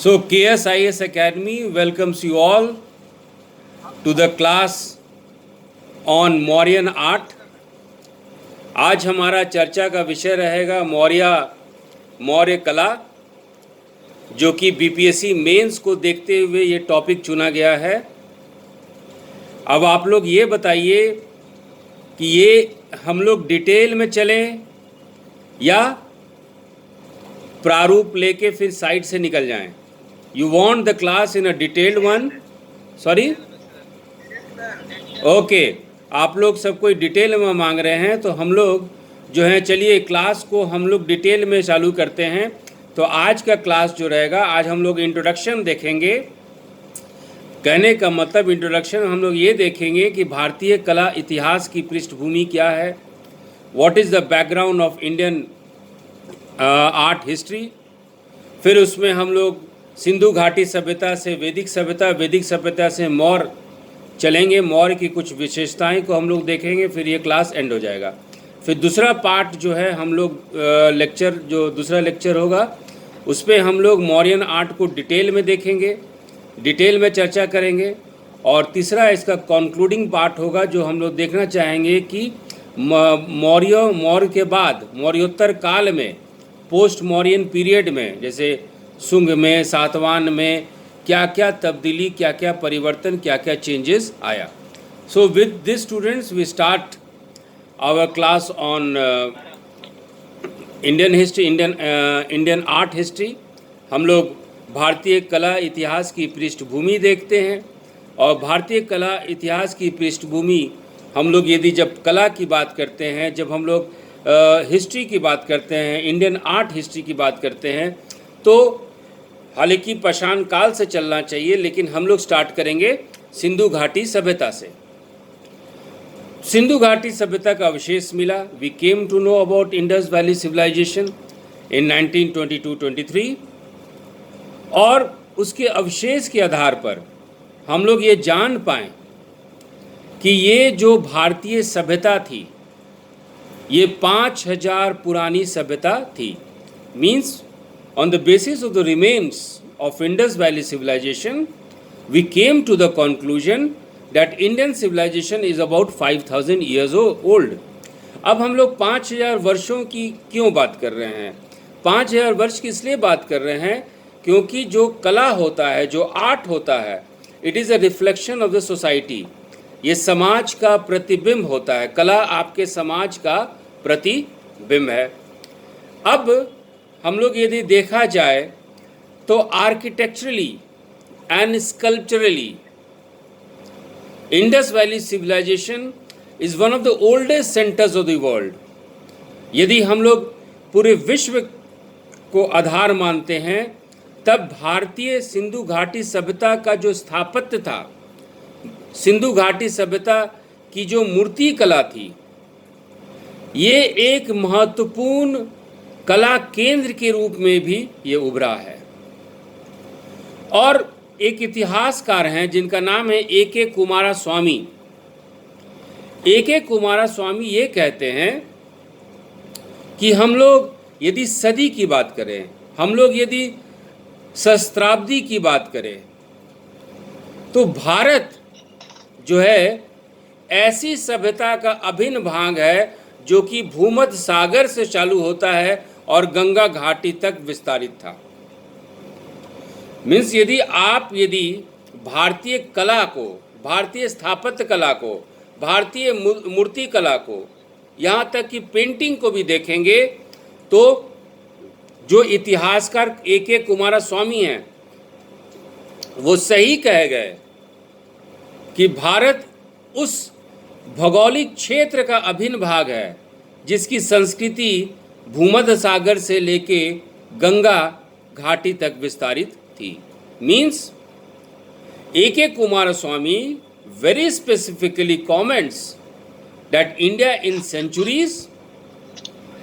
So KSIS Academy welcomes you all to the class on Mauryan art. आज हमारा चर्चा का विषय रहेगा मौर्य कला, जो कि बीपीएससी मेंस को देखते हुए ये टॉपिक चुना गया है। अब आप लोग ये बताइए कि ये हम लोग डिटेल में चलें या प्रारूप लेके फिर साइड से निकल जाएं। You want the class in a detailed one? Sorry, okay, आप लोग सब कोई डिटेल में मांग रहे हैं, तो हम लोग जो है चलिए क्लास को हम लोग डिटेल में चालू करते हैं। तो आज का क्लास जो रहेगा, आज हम लोग इंट्रोडक्शन देखेंगे। कहने का मतलब इंट्रोडक्शन हम लोग ये देखेंगे कि भारतीय कला इतिहास की पृष्ठभूमि क्या है, what is the background of Indian art history. फिर उसमें हम लोग सिंधु घाटी सभ्यता से वैदिक सभ्यता, वैदिक सभ्यता से मौर्य चलेंगे, मौर्य की कुछ विशेषताएं को हम लोग देखेंगे, फिर ये क्लास एंड हो जाएगा। फिर दूसरा पार्ट जो है हम लोग दूसरा लेक्चर होगा, उस पर हम लोग मौर्यन आर्ट को डिटेल में देखेंगे, डिटेल में चर्चा करेंगे। और तीसरा इसका कंक्लूडिंग पार्ट होगा, जो हम लोग देखना चाहेंगे कि मौर्य के बाद मौर्योत्तर काल में, पोस्ट मौर्यन पीरियड में, जैसे शुंग में, सातवाहन में क्या क्या तब्दीली, क्या क्या परिवर्तन, क्या क्या चेंजेस आया। So with this students we start our class on Indian history, Indian art history. हम लोग भारतीय कला इतिहास की पृष्ठभूमि देखते हैं। और भारतीय कला इतिहास की पृष्ठभूमि हम लोग यदि जब कला की बात करते हैं, जब हम लोग हिस्ट्री की बात करते हैं, इंडियन आर्ट हिस्ट्री की बात करते हैं, तो हालांकि पाषाण काल से चलना चाहिए, लेकिन हम लोग स्टार्ट करेंगे सिंधु घाटी सभ्यता से। सिंधु घाटी सभ्यता का अवशेष मिला। We came to know about Indus valley civilization in 1922-23, और उसके अवशेष के आधार पर हम लोग ये जान पाएँ कि ये जो भारतीय सभ्यता थी, ये 5000 पुरानी सभ्यता थी। Means on the basis of the remains of Indus Valley civilization, we came to the conclusion that Indian civilization is about 5000 years old. अब हम लोग 5000 वर्षों की क्यों बात कर रहे हैं? 5000 वर्ष की इसलिए बात कर रहे हैं क्योंकि जो कला होता है, जो आर्ट होता है, it is a reflection of the society. ये समाज का प्रतिबिंब होता है। कला आपके समाज का प्रतिबिंब है। अब हम लोग यदि देखा जाए तो architecturally and sculpturally Indus valley civilization is one of the oldest centres of the world. यदि हम लोग पूरे विश्व को आधार मानते हैं, तब भारतीय सिंधु घाटी सभ्यता का जो स्थापत्य था, सिंधु घाटी सभ्यता की जो मूर्ति कला थी, ये एक महत्वपूर्ण कला केंद्र के रूप में भी ये उभरा है। और एक इतिहासकार हैं जिनका नाम है A.K. कुमारास्वामी। A.K. कुमारास्वामी ये कहते हैं कि हम लोग यदि सदी की बात करें, हम लोग यदि सहस्त्राब्दी की बात करें, तो भारत जो है ऐसी सभ्यता का अभिन्न भाग है जो कि भूमध्य सागर से चालू होता है और गंगा घाटी तक विस्तारित था। मीन्स यदि भारतीय कला को, भारतीय स्थापत्य कला को, भारतीय मूर्ति कला को, यहाँ तक कि पेंटिंग को भी देखेंगे, तो जो इतिहासकार A.K. कुमारास्वामी हैं, वो सही कह गए कि भारत उस भौगोलिक क्षेत्र का अभिन्न भाग है जिसकी संस्कृति भूमध्य सागर से लेके गंगा घाटी तक विस्तारित थी। Means A.K. Kumaraswamy very specifically comments that India in centuries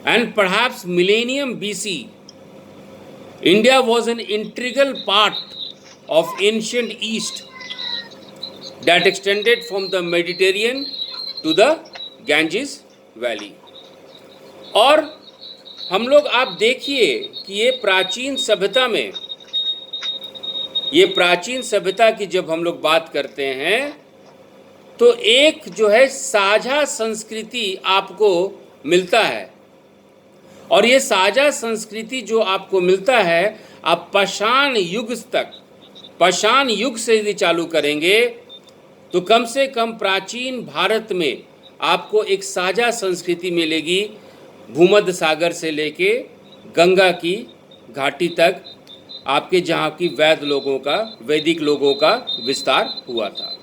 and perhaps millennium BC, India was an integral part of ancient East that extended from the Mediterranean to the Ganges Valley. और हम लोग आप देखिए कि ये प्राचीन सभ्यता में ये प्राचीन सभ्यता की जब हम लोग बात करते हैं तो एक जो है साझा संस्कृति आपको मिलता है, और ये साझा संस्कृति जो आपको मिलता है, आप पाषाण युग तक, पाषाण युग से यदि चालू करेंगे तो कम से कम प्राचीन भारत में आपको एक साझा संस्कृति मिलेगी, भूमध्य सागर से लेके गंगा की घाटी तक, आपके जहाँ की वैदिक लोगों का विस्तार हुआ था।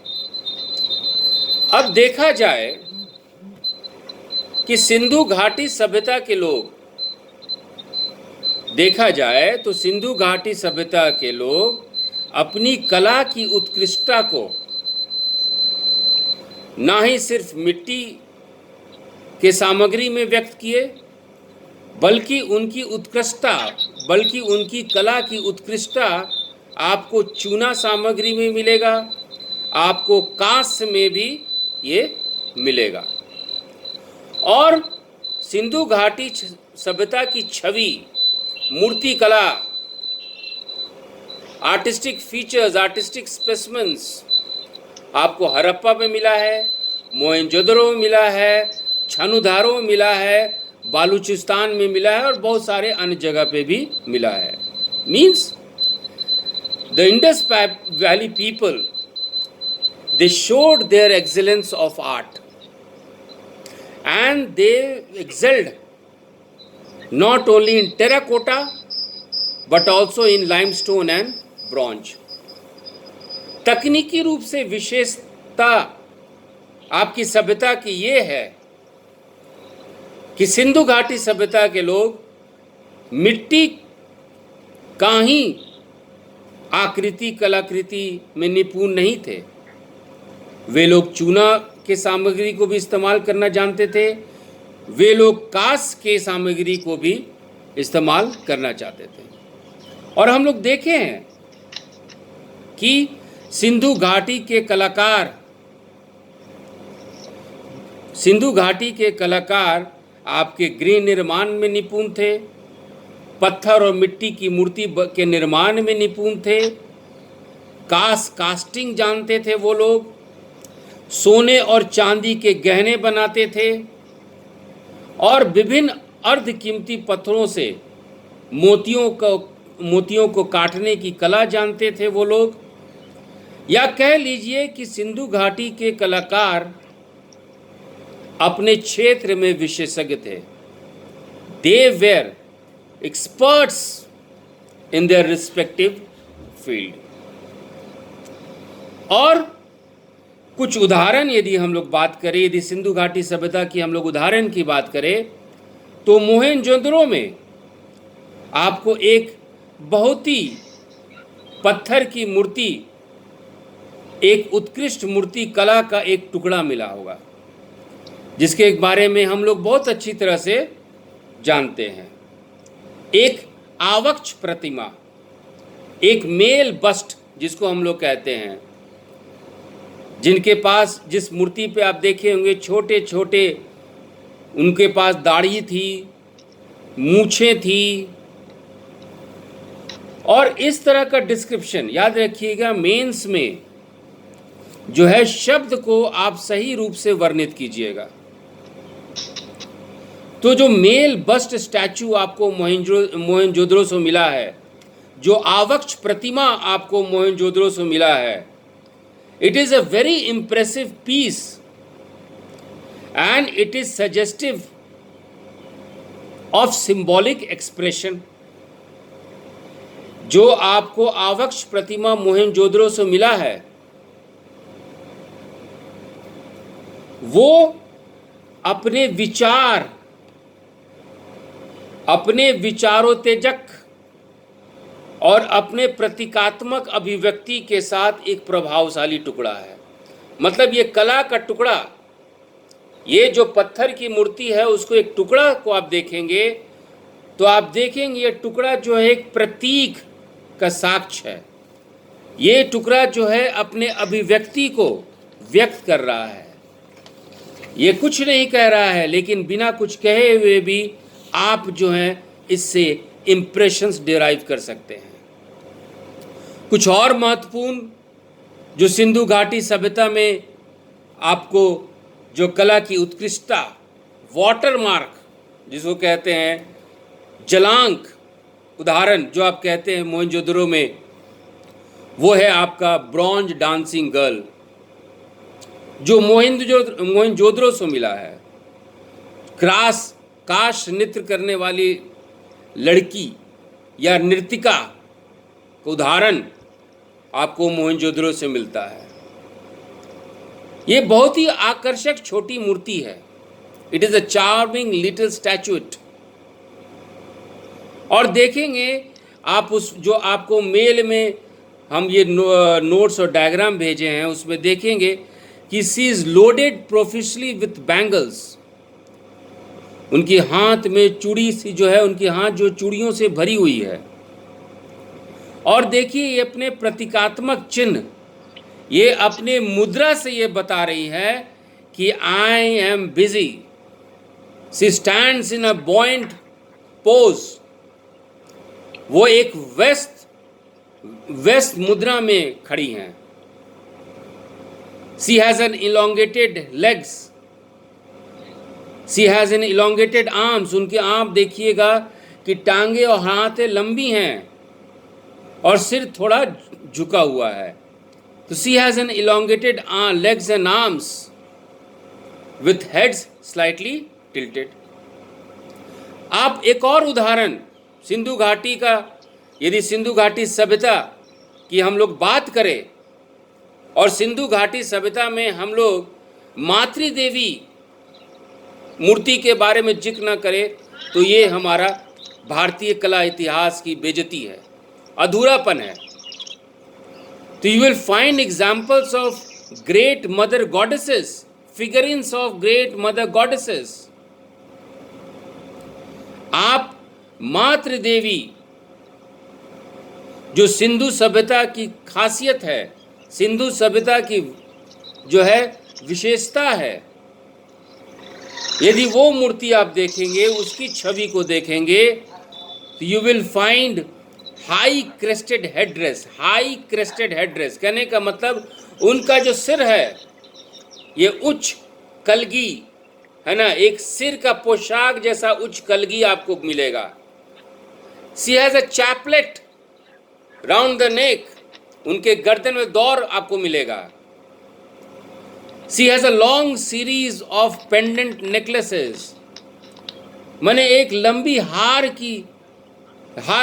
अब देखा जाए कि सिंधु घाटी सभ्यता के लोग, देखा जाए तो सिंधु घाटी सभ्यता के लोग अपनी कला की उत्कृष्टता को ना ही सिर्फ मिट्टी के सामग्री में व्यक्त किए, बल्कि उनकी कला की उत्कृष्टता आपको चूना सामग्री में मिलेगा, आपको कांस्य में भी ये मिलेगा। और सिंधु घाटी सभ्यता की छवि, मूर्ति कला, आर्टिस्टिक फीचर्स, आर्टिस्टिक स्पेसिमेंस आपको हड़प्पा में मिला है, मोहनजोदड़ो में मिला है, छानूधारो में मिला है, बालूचिस्तान में मिला है, और बहुत सारे अन्य जगह पे भी मिला है। Means the Indus valley people, they showed their excellence of art and they excelled not only in terracotta but also in limestone and bronze. तकनीकी रूप से विशेषता आपकी सभ्यता की ये है कि सिंधु घाटी सभ्यता के लोग मिट्टी का ही आकृति कलाकृति में निपुण नहीं थे, वे लोग चूना के सामग्री को भी इस्तेमाल करना जानते थे, वे लोग कांस्य के सामग्री को भी इस्तेमाल करना चाहते थे। और हम लोग देखे हैं कि सिंधु घाटी के कलाकार आपके गृह निर्माण में निपुण थे, पत्थर और मिट्टी की मूर्ति के निर्माण में निपुण थे, कास्टिंग जानते थे वो लोग, सोने और चांदी के गहने बनाते थे, और विभिन्न अर्धकीमती पत्थरों से मोतियों को काटने की कला जानते थे वो लोग। या कह लीजिए कि सिंधु घाटी के कलाकार अपने क्षेत्र में विशेषज्ञ थे। They were experts in their respective field. और कुछ उदाहरण यदि हम लोग बात करें, यदि सिंधु घाटी सभ्यता की हम लोग उदाहरण की बात करें, तो मोहनजोदड़ो में आपको एक बहुत ही पत्थर की मूर्ति, एक उत्कृष्ट मूर्ति कला का एक टुकड़ा मिला होगा, जिसके बारे में हम लोग बहुत अच्छी तरह से जानते हैं। एक आवक्ष प्रतिमा, एक मेल बस्ट जिसको हम लोग कहते हैं, जिनके पास, जिस मूर्ति पे आप देखे होंगे छोटे छोटे उनके पास दाढ़ी थी, मूछें थी, और इस तरह का डिस्क्रिप्शन याद रखिएगा। मेंस में जो है शब्द को आप सही रूप से वर्णित कीजिएगा। तो जो मेल बस्ट स्टैचू आपको मोहनजोदड़ो से मिला है, जो आवक्ष प्रतिमा आपको मोहनजोदड़ो से मिला है, it is a very impressive piece and it is suggestive of symbolic expression। जो आपको आवक्ष प्रतिमा मोहनजोदड़ो से मिला है, वो अपने विचारोत्तेजक और अपने प्रतीकात्मक अभिव्यक्ति के साथ एक प्रभावशाली टुकड़ा है। मतलब ये कला का टुकड़ा, ये जो पत्थर की मूर्ति है उसको एक टुकड़ा को आप देखेंगे तो आप देखेंगे ये टुकड़ा जो है एक प्रतीक का साक्ष्य है। ये टुकड़ा जो है अपने अभिव्यक्ति को व्यक्त कर रहा है, ये कुछ नहीं कह रहा है, लेकिन बिना कुछ कहे हुए भी आप जो हैं इससे इम्प्रेशंस डिराइव कर सकते हैं। कुछ और महत्वपूर्ण जो सिंधु घाटी सभ्यता में आपको जो कला की उत्कृष्टता, वाटर मार्क जिसको कहते हैं, जलांक उदाहरण जो आप कहते हैं मोहनजोदड़ो में, वो है आपका ब्रॉन्ज डांसिंग गर्ल जो मोहनजोदड़ो से मिला है। काश नृत्य करने वाली लड़की या नर्तिका का उदाहरण आपको मोहनजोदड़ो से मिलता है। ये बहुत ही आकर्षक छोटी मूर्ति है। It is a charming little statute. और देखेंगे आप उस जो आपको मेल में हम ये नोट्स और डायग्राम भेजे हैं उसमें देखेंगे कि she is loaded professionally with bangles. उनकी हाथ में चूड़ी सी जो है, उनकी हाथ जो चूड़ियों से भरी हुई है। और देखिए ये अपने प्रतीकात्मक चिन्ह, ये अपने मुद्रा से ये बता रही है कि I am busy. She stands in a बॉइंट pose. वो एक वेस्ट मुद्रा में खड़ी हैं। She has an elongated legs, she has an elongated arms. उनके आप देखिएगा कि टांगे और हाथें लंबी हैं और सिर थोड़ा झुका हुआ है। तो she has an elongated legs and arms with heads slightly tilted. आप एक और उदाहरण सिंधु घाटी का, यदि सिंधु घाटी सभ्यता की हम लोग बात करें और सिंधु घाटी सभ्यता में हम लोग मातृदेवी मूर्ति के बारे में जिक्र न करें तो ये हमारा भारतीय कला इतिहास की बेइज्जती है, अधूरापन है। तो you will find examples of great mother goddesses, figurines of great mother goddesses. आप मातृदेवी जो सिंधु सभ्यता की खासियत है, सिंधु सभ्यता की जो है विशेषता है, यदि वो मूर्ति आप देखेंगे, उसकी छवि को देखेंगे तो you will find high crested headdress. High crested headdress कहने का मतलब उनका जो सिर है ये उच्च कलगी है ना, एक सिर का पोशाक जैसा उच्च कलगी आपको मिलेगा। She has a chaplet round the neck, उनके गर्दन में दौर आपको मिलेगा। She has a long series of pendant necklaces, माने एक लंबी हार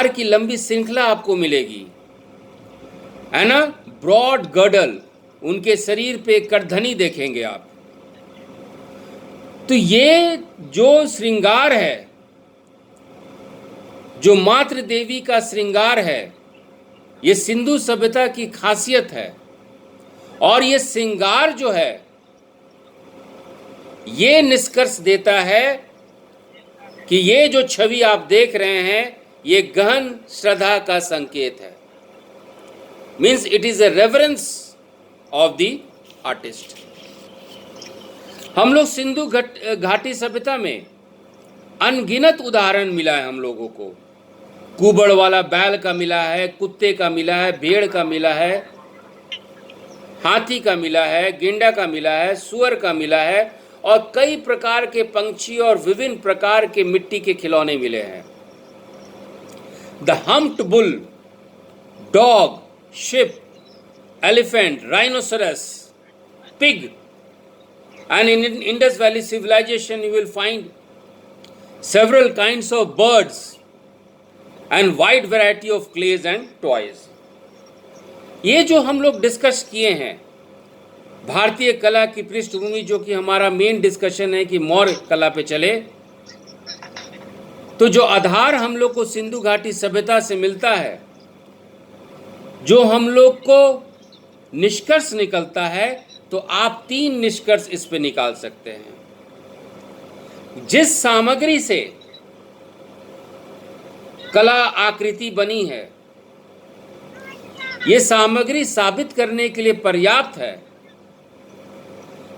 की लंबी श्रृंखला आपको मिलेगी, है ना। ब्रॉड गर्डल, उनके शरीर पे करधनी देखेंगे आप। तो ये जो श्रृंगार है, जो मातृ देवी का श्रृंगार है, ये सिंधु सभ्यता की खासियत है। और ये श्रृंगार जो है ये निष्कर्ष देता है कि ये जो छवि आप देख रहे हैं ये गहन श्रद्धा का संकेत है। Means it is a reverence of the artist. हम लोग सिंधु घाटी सभ्यता में अनगिनत उदाहरण मिला है हम लोगों को। कुबड़ वाला बैल का मिला है, कुत्ते का मिला है, भेड़ का मिला है, हाथी का मिला है, गेंडा का मिला है, सुअर का मिला है और कई प्रकार के पंछी और विभिन्न प्रकार के मिट्टी के खिलौने मिले हैं। The humped bull, dog, ship, elephant, rhinoceros, pig, and in Indus Valley civilization you will find several kinds of birds and wide variety of clays and toys. ये जो हम लोग डिस्कस किए हैं भारतीय कला की पृष्ठभूमि, जो कि हमारा मेन डिस्कशन है कि मौर्य कला पे चले, तो जो आधार हम लोग को सिंधु घाटी सभ्यता से मिलता है, जो हम लोग को निष्कर्ष निकलता है, तो आप 3 निष्कर्ष इस पे निकाल सकते हैं। जिस सामग्री से कला आकृति बनी है, ये सामग्री साबित करने के लिए पर्याप्त है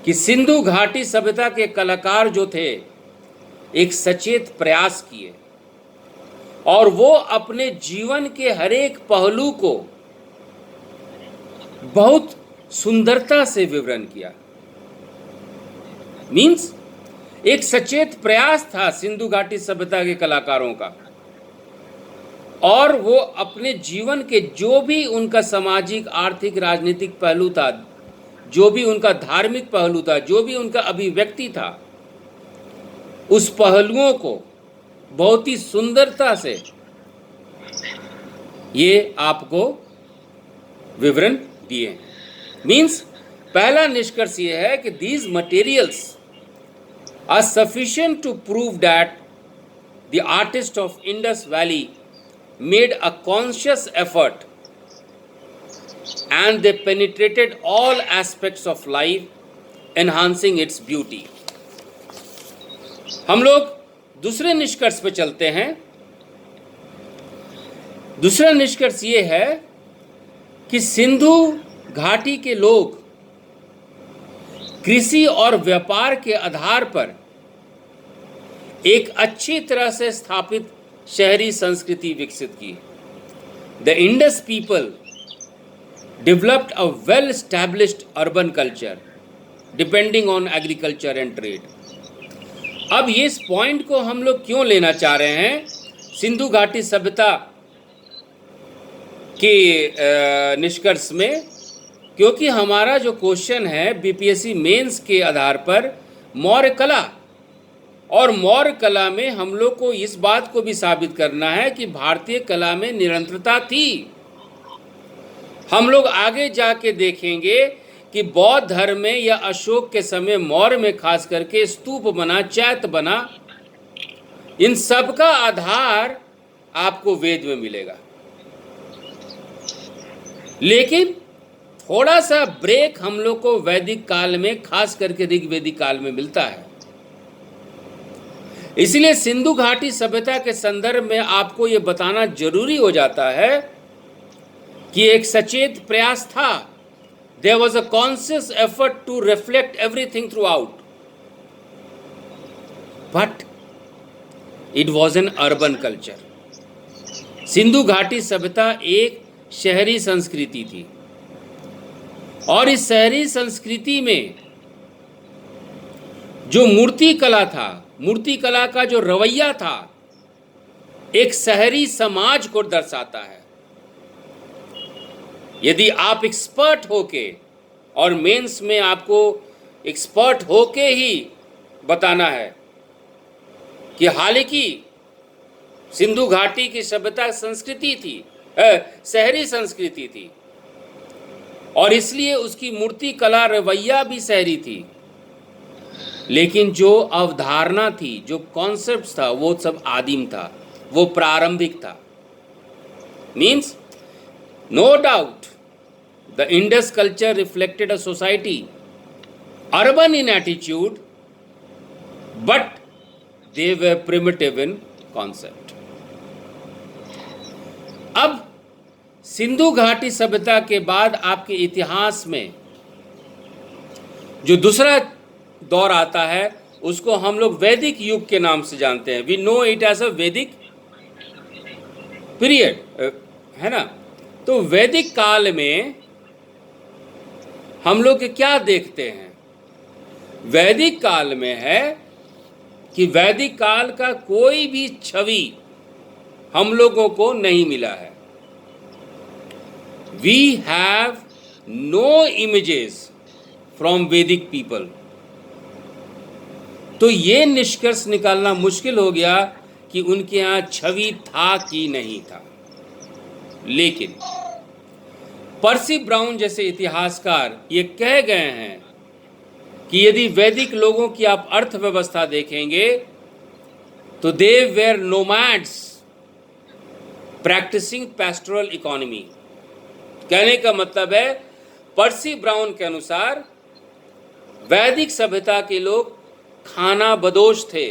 कि सिंधु घाटी सभ्यता के कलाकार जो थे एक सचेत प्रयास किए और वो अपने जीवन के हर एक पहलू को बहुत सुंदरता से विवरण किया। मीन्स एक सचेत प्रयास था सिंधु घाटी सभ्यता के कलाकारों का, और वो अपने जीवन के जो भी उनका सामाजिक, आर्थिक, राजनीतिक पहलू था, जो भी उनका धार्मिक पहलू था, जो भी उनका अभिव्यक्ति था, उस पहलुओं को बहुत ही सुंदरता से ये आपको विवरण दिए। मीन्स पहला निष्कर्ष ये है कि these materials are sufficient to prove that the artist of Indus valley made a conscious effort and they penetrated all aspects of life, enhancing its beauty. हम लोग दूसरे निष्कर्ष पे चलते हैं। दूसरा निष्कर्ष ये है कि सिंधु घाटी के लोग कृषि और व्यापार के आधार पर एक अच्छी तरह से स्थापित शहरी संस्कृति विकसित की। The Indus people developed a well established urban culture depending on agriculture and trade. अब ये इस पॉइंट को हम लोग क्यों लेना चाह रहे हैं सिंधु घाटी सभ्यता के निष्कर्ष में, क्योंकि हमारा जो क्वेश्चन है बीपीएससी मेंस के आधार पर मौर्य कला, और मौर्य कला में हम लोग को इस बात को भी साबित करना है कि भारतीय कला में निरंतरता थी। हम लोग आगे जाके देखेंगे कि बौद्ध धर्म में या अशोक के समय मौर्य में खास करके स्तूप बना, चैत्य बना, इन सब का आधार आपको वेद में मिलेगा। लेकिन थोड़ा सा ब्रेक हम लोग को वैदिक काल में, खास करके ऋग्वेदिक काल में मिलता है। इसलिए सिंधु घाटी सभ्यता के संदर्भ में आपको यह बताना जरूरी हो जाता है कि एक सचेत प्रयास था। There was a conscious effort to reflect everything throughout, but it was an urban culture. Sindhu घाटी सभ्यता एक शहरी संस्कृति थी, और इस शहरी संस्कृति में जो मूर्ति कला था, मूर्ति कला का जो रवैया था, एक शहरी समाज को दर्शाता है। यदि आप एक्सपर्ट होके, और मेंस में आपको एक्सपर्ट होके ही बताना है कि हालांकि सिंधु घाटी की सभ्यता संस्कृति थी, शहरी संस्कृति थी, और इसलिए उसकी मूर्ति कला रवैया भी शहरी थी, लेकिन जो अवधारणा थी, जो कॉन्सेप्ट था, वो सब आदिम था, वो प्रारंभिक था। Means no doubt the Indus culture reflected a society urban in attitude, but they were primitive in concept. अब सिंधु घाटी सभ्यता के बाद आपके इतिहास में जो दूसरा दौर आता है, उसको हम लोग वैदिक युग के नाम से जानते हैं। We know it as a Vedic period, है ना। तो वैदिक काल में हम लोग क्या देखते हैं? वैदिक काल में है कि वैदिक काल का कोई भी छवि हम लोगों को नहीं मिला है। We have no images from Vedic people. तो ये निष्कर्ष निकालना मुश्किल हो गया कि उनके यहाँ छवि था कि नहीं था। लेकिन पर्सी ब्राउन जैसे इतिहासकार ये कह गए हैं कि यदि वैदिक लोगों की आप अर्थव्यवस्था देखेंगे तो they were nomads practising pastoral economy. कहने का मतलब है, पर्सी ब्राउन के अनुसार वैदिक सभ्यता के लोग खाना बदोश थे,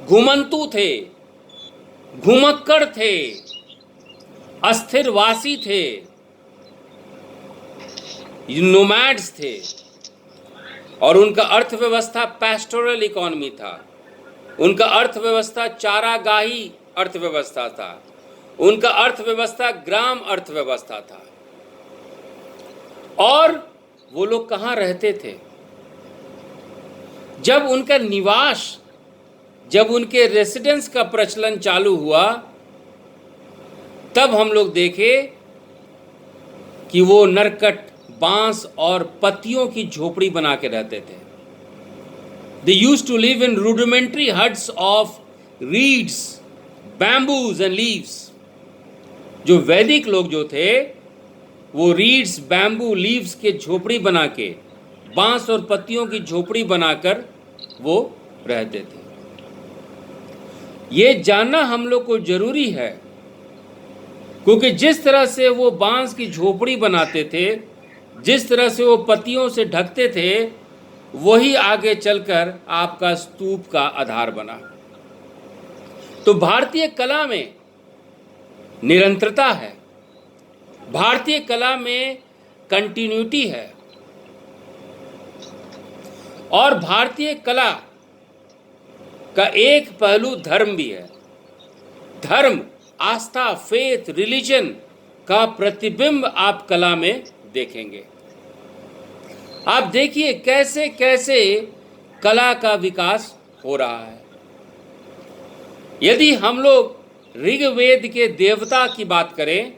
घुमंतु थे, घुमक्कड़ थे, अस्थिरवासी थे, नोमैड्स थे, और उनका अर्थव्यवस्था पैस्टोरल इकोनॉमी था। उनका अर्थव्यवस्था चारागाही अर्थव्यवस्था था। उनका अर्थव्यवस्था ग्राम अर्थव्यवस्था था। और वो लोग कहाँ रहते थे। जब उनका निवास, जब उनके रेसिडेंस का प्रचलन चालू हुआ, तब हम लोग देखे कि वो नरकट, बांस और पत्तियों की झोपड़ी बना के रहते थे। They used to live in rudimentary huts of reeds, bamboos and leaves. जो वैदिक लोग जो थे वो रीड्स, बैम्बू, लीव्स के झोपड़ी बना के, बांस और पत्तियों की झोपड़ी बनाकर वो रहते थे। ये जानना हम लोग को जरूरी है, क्योंकि जिस तरह से वो बांस की झोपड़ी बनाते थे, जिस तरह से वो पत्तियों से ढकते थे, वही आगे चलकर आपका स्तूप का आधार बना। तो भारतीय कला में निरंतरता है, भारतीय कला में कंटिन्यूटी है, और भारतीय कला का एक पहलू धर्म भी है। धर्म, आस्था, फेथ, रिलीजन का प्रतिबिंब आप कला में देखेंगे। आप देखिए कैसे कैसे कला का विकास हो रहा है। यदि हम लोग ऋग्वेद के देवता की बात करें,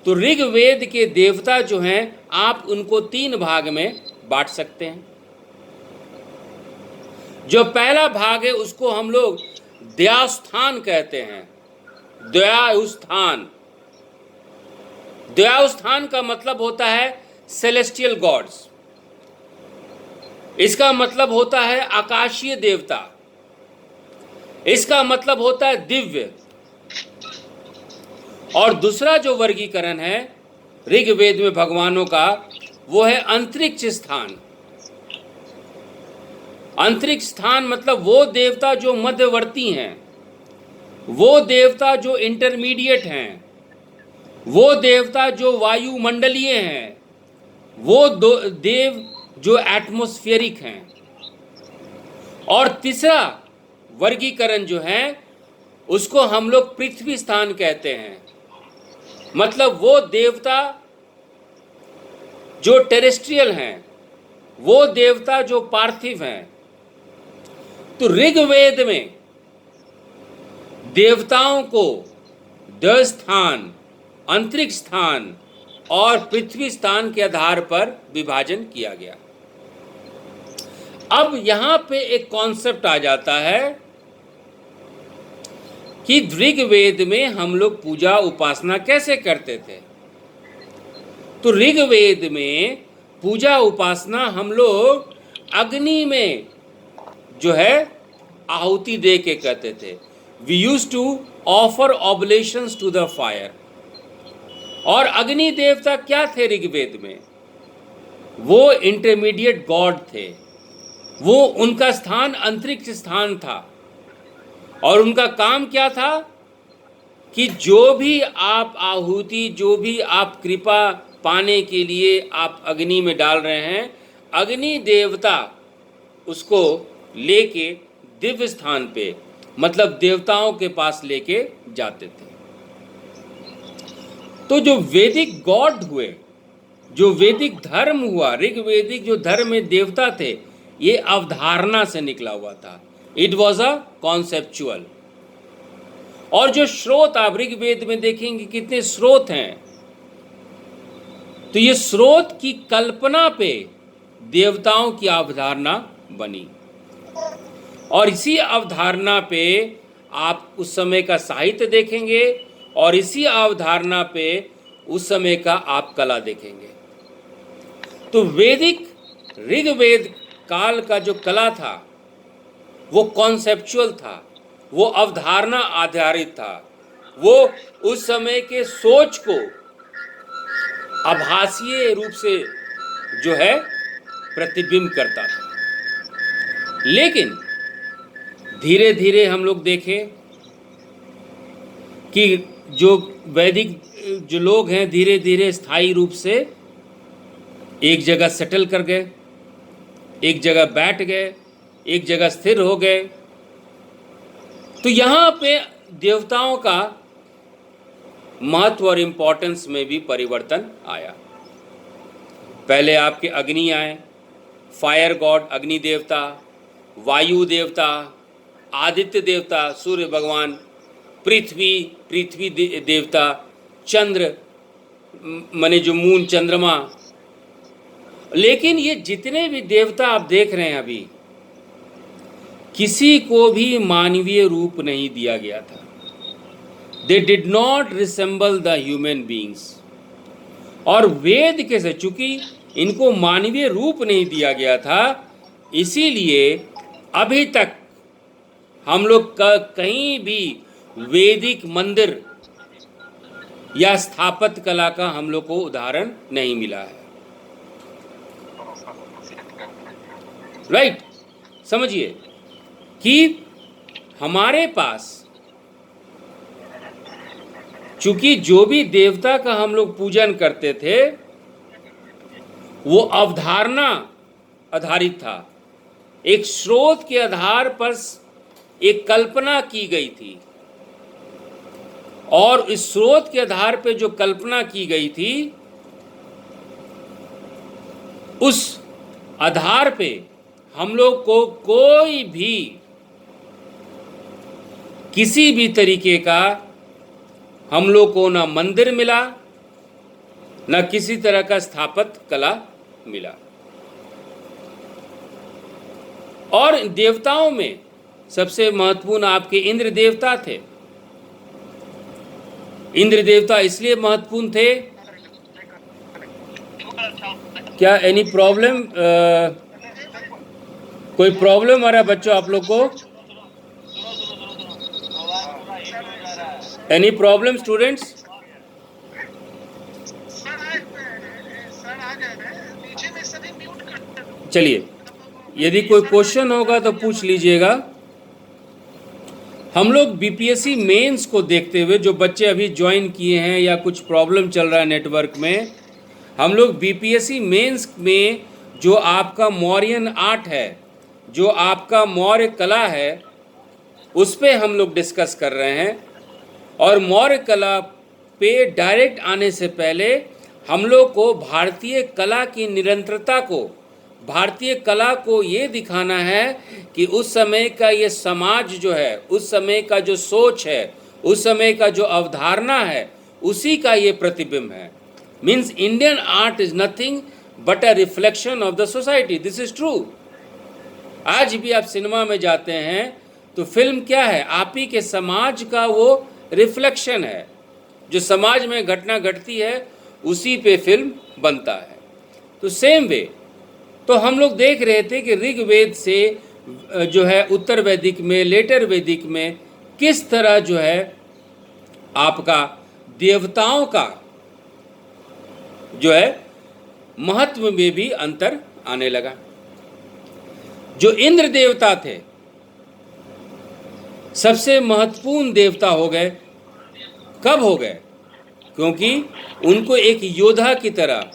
तो ऋग्वेद के देवता जो हैं, आप उनको 3 भाग में बांट सकते हैं। जो पहला भाग है उसको हम लोग द्यास्थान कहते हैं। द्यास्थान, द्यास्थान का मतलब होता है सेलेस्टियल गॉड्स। इसका मतलब होता है आकाशीय देवता, इसका मतलब होता है दिव्य। और दूसरा जो वर्गीकरण है ऋग्वेद में भगवानों का, वो है अंतरिक्ष स्थान। अंतरिक्ष स्थान मतलब वो देवता जो मध्यवर्ती हैं, वो देवता जो इंटरमीडिएट हैं, वो देवता जो वायुमंडलीय हैं, वो देव जो एटमॉस्फेरिक हैं। और तीसरा वर्गीकरण जो है उसको हम लोग पृथ्वी स्थान कहते हैं। मतलब वो देवता जो टेरेस्ट्रियल हैं, वो देवता जो पार्थिव हैं। तो ऋग्वेद में देवताओं को द्यस्थान, अंतरिक्ष स्थान और पृथ्वी स्थान के आधार पर विभाजन किया गया। अब यहां पे एक कॉन्सेप्ट आ जाता है कि ऋग्वेद में हम लोग पूजा उपासना कैसे करते थे। तो ऋग्वेद में पूजा उपासना हम लोग अग्नि में जो है आहुति दे के करते थे। We use to offer oblations to the fire. और अग्नि देवता क्या थे ऋग्वेद में? वो इंटरमीडिएट गॉड थे। वो, उनका स्थान अंतरिक्ष स्थान था। और उनका काम क्या था कि जो भी आप आहुति, जो भी आप कृपा पाने के लिए आप अग्नि में डाल रहे हैं, अग्नि देवता उसको लेके दिव्य स्थान पे, मतलब देवताओं के पास लेके जाते थे। तो जो वैदिक गॉड हुए, जो वैदिक धर्म हुआ, ऋग्वेदिक जो धर्म में देवता थे, ये अवधारणा से निकला हुआ था। It was a conceptual. और जो स्रोत आप ऋग्वेद में देखेंगे कितने स्रोत हैं, तो ये स्रोत की कल्पना पे देवताओं की अवधारणा बनी। और इसी अवधारणा पे आप उस समय का साहित्य देखेंगे, और इसी अवधारणा पे उस समय का आप कला देखेंगे। तो वैदिक ऋग्वेद काल का जो कला था वो कॉन्सेप्चुअल था, वो अवधारणा आधारित था। वो उस समय के सोच को आभासीय रूप से जो है प्रतिबिंब करता था। लेकिन धीरे धीरे हम लोग देखें कि जो वैदिक जो लोग हैं धीरे धीरे स्थायी रूप से एक जगह सेटल कर गए, एक जगह बैठ गए, एक जगह स्थिर हो गए। तो यहाँ पे देवताओं का महत्व और इम्पोर्टेंस में भी परिवर्तन आया। पहले आपके अग्नि आए, फायर गॉड अग्नि देवता, वायु देवता, आदित्य देवता सूर्य भगवान, पृथ्वी देवता, चंद्र माने जो मून चंद्रमा। लेकिन ये जितने भी देवता आप देख रहे हैं अभी, किसी को भी मानवीय रूप नहीं दिया गया था। They did not resemble the human beings. और वेद के से चूंकि इनको मानवीय रूप नहीं दिया गया था, इसीलिए अभी तक हम लोग कहीं भी वैदिक मंदिर या स्थापत्य कला का हम लोग को उदाहरण नहीं मिला है। राइट, समझिए कि हमारे पास चूंकि जो भी देवता का हम लोग पूजन करते थे वो अवधारणा आधारित था, एक स्रोत के आधार पर एक कल्पना की गई थी, और इस स्रोत के आधार पर जो कल्पना की गई थी उस आधार पे हम लोग को कोई भी किसी भी तरीके का हम लोग को ना मंदिर मिला, ना किसी तरह का स्थापत्य कला मिला। और देवताओं में सबसे महत्वपूर्ण आपके इंद्र देवता थे। इंद्र देवता इसलिए महत्वपूर्ण थे, क्या एनी प्रॉब्लम, कोई प्रॉब्लम आ रहा है बच्चों आप लोग को? Any problem students? चलिए, यदि कोई क्वेश्चन होगा तो पूछ लीजिएगा। हम लोग बीपीएससी मेंस को देखते हुए, जो बच्चे अभी ज्वाइन किए हैं या कुछ प्रॉब्लम चल रहा है नेटवर्क में, हम लोग बीपीएससी मेंस में जो आपका मौर्यन आर्ट है, जो आपका मौर्य कला है, उस पे हम लोग डिस्कस कर रहे हैं। और मौर्य कला पे डायरेक्ट आने से पहले हम लोग को भारतीय कला की निरंतरता को, भारतीय कला को ये दिखाना है कि उस समय का ये समाज जो है, उस समय का जो सोच है, उस समय का जो अवधारणा है, उसी का ये प्रतिबिंब है। Means Indian art is nothing but a reflection of the society. This is true. आज भी आप सिनेमा में जाते हैं तो फिल्म क्या है? आप ही के समाज का वो रिफ्लेक्शन है। जो समाज में घटना घटती है उसी पे फिल्म बनता है। तो सेम वे तो हम लोग देख रहे थे कि ऋग्वेद से जो है उत्तर वैदिक में, लेटर वैदिक में किस तरह जो है आपका देवताओं का जो है महत्व में भी अंतर आने लगा। जो इंद्र देवता थे सबसे महत्वपूर्ण देवता हो गए। कब हो गए? क्योंकि उनको एक योद्धा की तरह,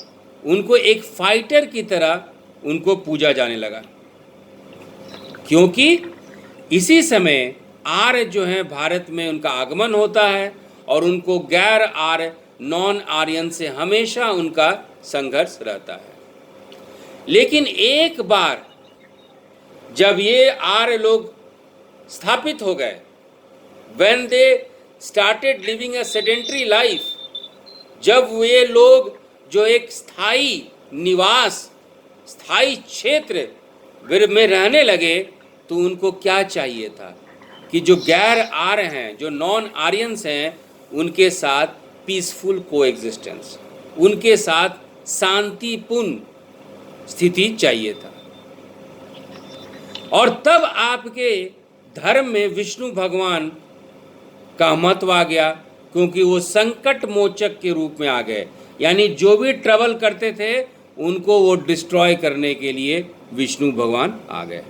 उनको एक फाइटर की तरह उनको पूजा जाने लगा। क्योंकि इसी समय आर्य जो है भारत में उनका आगमन होता है और उनको गैर आर्य, नॉन आर्यन से हमेशा उनका संघर्ष रहता है। लेकिन एक बार जब ये आर्य लोग स्थापित हो गए, when they started living a sedentary life, जब वे लोग जो एक स्थायी निवास, स्थायी क्षेत्र में रहने लगे, तो उनको क्या चाहिए था कि जो गैर आर्य हैं, जो नॉन आर्यंस हैं, उनके साथ पीसफुल कोएग्जिस्टेंस, उनके साथ शांतिपूर्ण स्थिति चाहिए था। और तब आपके धर्म में विष्णु भगवान का महत्व आ गया, क्योंकि वो संकट मोचक के रूप में आ गए। यानी जो भी ट्रबल करते थे उनको वो डिस्ट्रॉय करने के लिए विष्णु भगवान आ गए।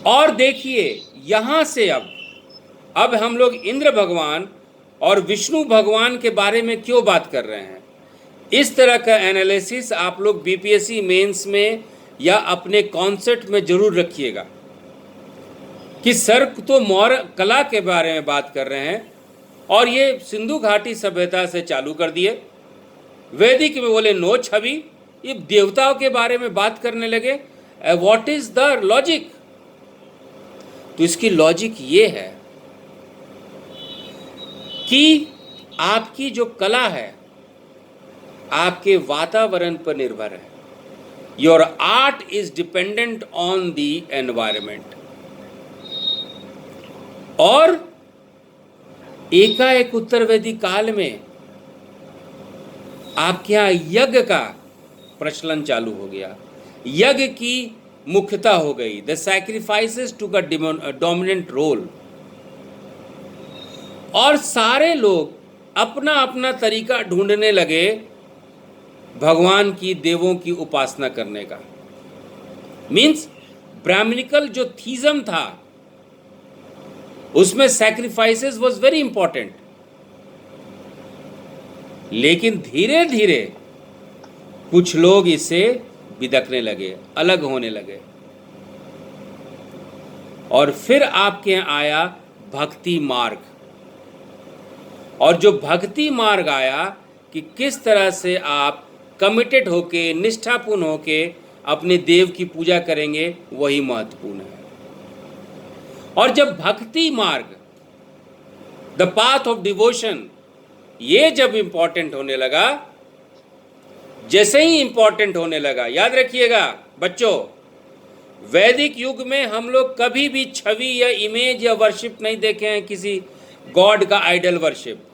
और देखिए यहाँ से अब हम लोग इंद्र भगवान और विष्णु भगवान के बारे में क्यों बात कर रहे हैं। इस तरह का एनालिसिस आप लोग बीपीएससी मेंस में या अपने कॉन्सेप्ट में जरूर रखिएगा कि सर तो मौर्य कला के बारे में बात कर रहे हैं और ये सिंधु घाटी सभ्यता से चालू कर दिए वैदिक में बोले नो छवि, ये देवताओं के बारे में बात करने लगे। What is the logic? तो इसकी लॉजिक ये है कि आपकी जो कला है आपके वातावरण पर निर्भर है। Your art is dependent on the environment. और एकाएक उत्तर वैदिक काल में आपके यहां यज्ञ का प्रचलन चालू हो गया, यज्ञ की मुख्यता हो गई। The sacrifices took a dominant role. और सारे लोग अपना अपना तरीका ढूंढने लगे भगवान की, देवों की उपासना करने का। मीन्स ब्राह्मणिकल जो थीजम था उसमें सैक्रिफाइसेस वाज वेरी इंपॉर्टेंट। लेकिन धीरे धीरे कुछ लोग इससे बिदकने लगे, अलग होने लगे। और फिर आपके यहाँ आया भक्ति मार्ग। और जो भक्ति मार्ग आया कि किस तरह से आप कमिटेड होके, निष्ठापूर्ण होके अपने देव की पूजा करेंगे, वही महत्वपूर्ण है। और जब भक्ति मार्ग, द पाथ ऑफ डिवोशन, ये जब इंपॉर्टेंट होने लगा, जैसे ही इंपॉर्टेंट होने लगा, याद रखिएगा बच्चों, वैदिक युग में हम लोग कभी भी छवि या इमेज या वर्शिप नहीं देखे हैं, किसी गॉड का आइडल वर्शिप।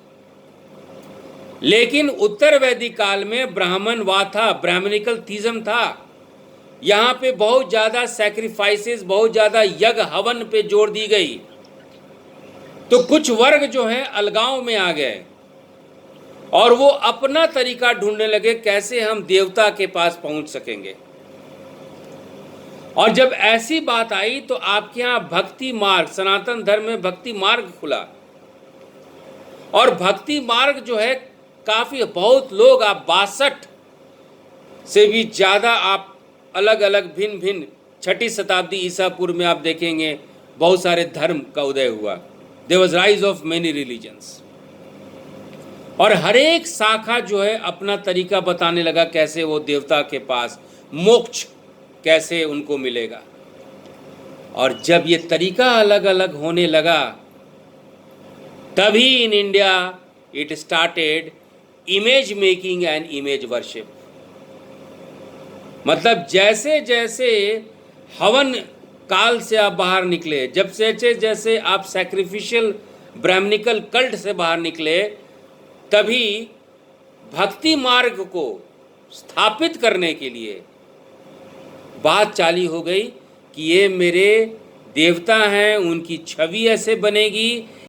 लेकिन उत्तर वैदिक काल में ब्राह्मणवाद था, ब्राह्मणिकल थीजम था। यहाँ पे बहुत ज़्यादा सैक्रिफाइसेस, बहुत ज़्यादा यज्ञ हवन पे जोर दी गई। तो कुछ वर्ग जो हैं अलगाव में आ गए और वो अपना तरीका ढूंढने लगे कैसे हम देवता के पास पहुंच सकेंगे। और जब ऐसी बात आई तो आपके यहाँ भक्ति मार्ग, सनातन धर्म में भक्ति मार्ग खुला। और भक्ति मार्ग जो है काफ़ी, बहुत लोग, आप 62 से भी ज़्यादा आप अलग अलग भिन्न भिन्न 6ठी शताब्दी ईसा पूर्व में आप देखेंगे बहुत सारे धर्म का उदय हुआ। There was rise of many religions. और हर एक शाखा जो है अपना तरीका बताने लगा कैसे वो देवता के पास मोक्ष कैसे उनको मिलेगा। और जब ये तरीका अलग अलग होने लगा, तभी in India it started image making and image worship. मतलब जैसे जैसे हवन काल से आप बाहर निकले, जब से जैसे आप सैक्रिफिशियल ब्राह्मणिकल कल्ट से बाहर निकले, तभी भक्ति मार्ग को स्थापित करने के लिए बात चालू हो गई कि ये मेरे देवता हैं, उनकी छवि ऐसे बनेगी,